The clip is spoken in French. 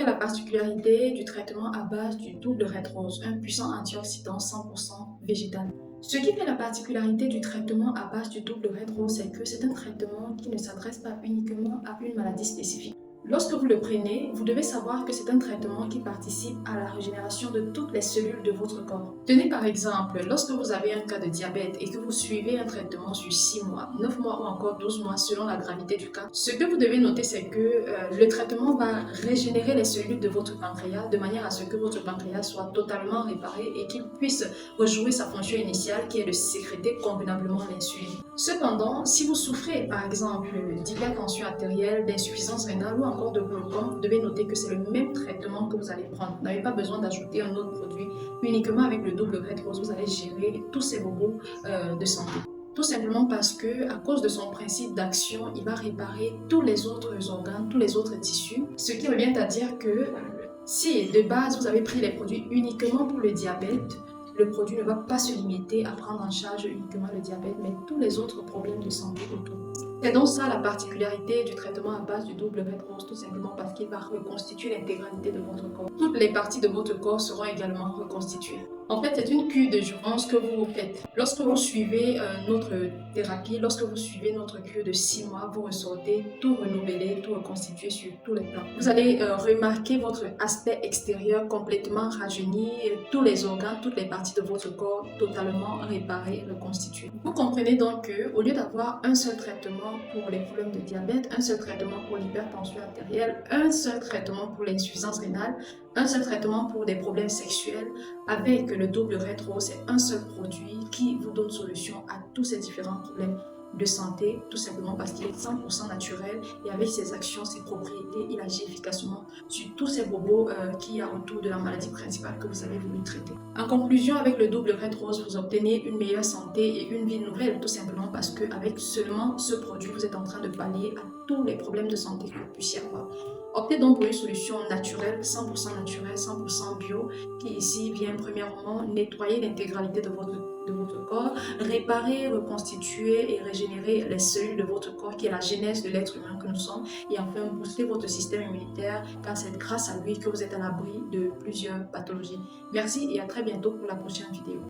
la particularité du traitement à base du double red rose, un puissant antioxydant 100% végétal. Ce qui fait la particularité du traitement à base du double red rose, c'est que c'est un traitement qui ne s'adresse pas uniquement à une maladie spécifique. Lorsque vous le prenez, vous devez savoir que c'est un traitement qui participe à la régénération de toutes les cellules de votre corps. Tenez par exemple, lorsque vous avez un cas de diabète et que vous suivez un traitement sur 6 mois, 9 mois ou encore 12 mois selon la gravité du cas, ce que vous devez noter, c'est que le traitement va régénérer les cellules de votre pancréas de manière à ce que votre pancréas soit totalement réparé et qu'il puisse rejouer sa fonction initiale qui est de sécréter convenablement l'insuline. Cependant, si vous souffrez par exemple d'hypertension artérielle, d'insuffisance rénale ou encore de glaucome, vous devez noter que c'est le même traitement que vous allez prendre. Vous n'avez pas besoin d'ajouter un autre produit. Uniquement avec le double red rose, vous allez gérer tous ces bobos de santé. Tout simplement parce que, à cause de son principe d'action, il va réparer tous les autres organes, tous les autres tissus. Ce qui revient à dire que si de base vous avez pris les produits uniquement pour le diabète, le produit ne va pas se limiter à prendre en charge uniquement le diabète, mais tous les autres problèmes de santé autour. C'est donc ça la particularité du traitement à base du double red rose, tout simplement parce qu'il va reconstituer l'intégralité de votre corps. Toutes les parties de votre corps seront également reconstituées. En fait, c'est une cure de jouvence que vous faites. Lorsque vous suivez notre thérapie, lorsque vous suivez notre cure de 6 mois, vous ressortez tout renouvelé, tout reconstitué sur tous les plans. Vous allez remarquer votre aspect extérieur complètement rajeuni, tous les organes, toutes les parties de votre corps totalement réparées, reconstituées. Vous comprenez donc qu'au lieu d'avoir un seul traitement pour les problèmes de diabète, un seul traitement pour l'hypertension artérielle, un seul traitement pour l'insuffisance rénale, un seul traitement pour des problèmes sexuels, avec le double red rose, c'est un seul produit qui vous donne solution à tous ces différents problèmes de santé, tout simplement parce qu'il est 100% naturel et avec ses actions, ses propriétés, il agit efficacement sur tous ces bobos qu'il y a autour de la maladie principale que vous avez voulu traiter. En conclusion, avec le double red rose, vous obtenez une meilleure santé et une vie nouvelle, tout simplement parce qu'avec seulement ce produit, vous êtes en train de pallier à tous les problèmes de santé que vous puissiez avoir. Optez donc pour une solution naturelle, 100% naturelle, 100% bio, qui ici vient premièrement nettoyer l'intégralité de votre corps, réparer, reconstituer et régénérer les cellules de votre corps, qui est la genèse de l'être humain que nous sommes, et enfin booster votre système immunitaire, car c'est grâce à lui que vous êtes à l'abri de plusieurs pathologies. Merci et à très bientôt pour la prochaine vidéo.